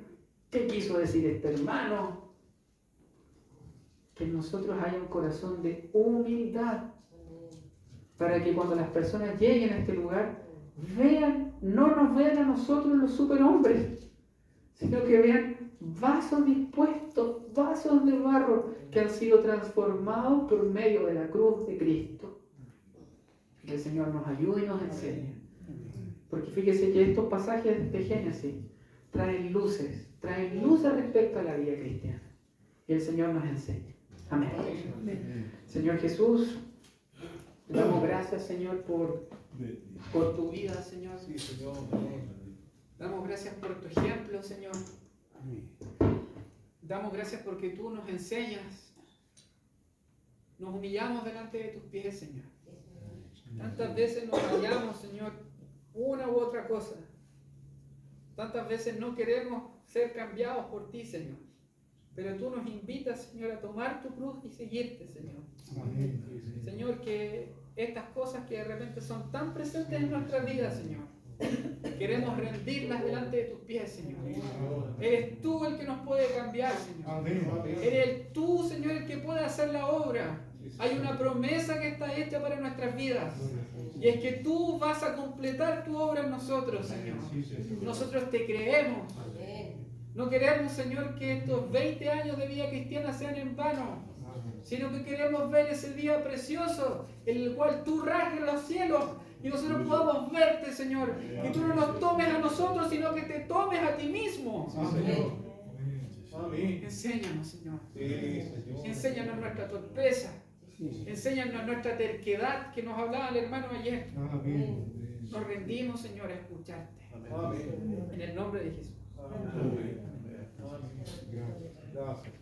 ¿qué quiso decir este hermano? Que en nosotros haya un corazón de humildad, para que cuando las personas lleguen a este lugar, no nos vean a nosotros los superhombres, sino que vean vasos dispuestos, vasos de barro que han sido transformados por medio de la cruz de Cristo. Que el Señor nos ayude y nos enseñe. Porque fíjese que estos pasajes de Génesis traen luces respecto a la vida cristiana. Y el Señor nos enseña. Amén. Señor Jesús, te damos gracias, Señor, por tu vida, Señor. Damos gracias por tu ejemplo, Señor. Damos gracias porque tú nos enseñas. Nos humillamos delante de tus pies, Señor. Tantas veces nos hallamos, Señor, una u otra cosa. Tantas veces no queremos ser cambiados por ti, Señor. Pero tú nos invitas, Señor, a tomar tu cruz y seguirte, Señor. Amén. Señor, que estas cosas que de repente son tan presentes en nuestra vida, Señor, queremos rendirlas delante de tus pies, Señor. Eres tú el que nos puede cambiar, Señor. Eres tú, Señor, el que puede hacer la obra. Hay una promesa que está hecha para nuestras vidas. Y es que tú vas a completar tu obra en nosotros, Señor. Nosotros te creemos. No queremos, Señor, que estos 20 años de vida cristiana sean en vano, sino que queremos ver ese día precioso en el cual tú rasgues los cielos y nosotros podamos verte, Señor. Que tú no nos tomes a nosotros, sino que te tomes a ti mismo. Amén. Enséñanos, Señor. Enséñanos nuestra torpeza. Enséñanos nuestra terquedad que nos hablaba el hermano ayer. Nos rendimos, Señor, a escucharte. En el nombre de Jesús. Amén. Gracias.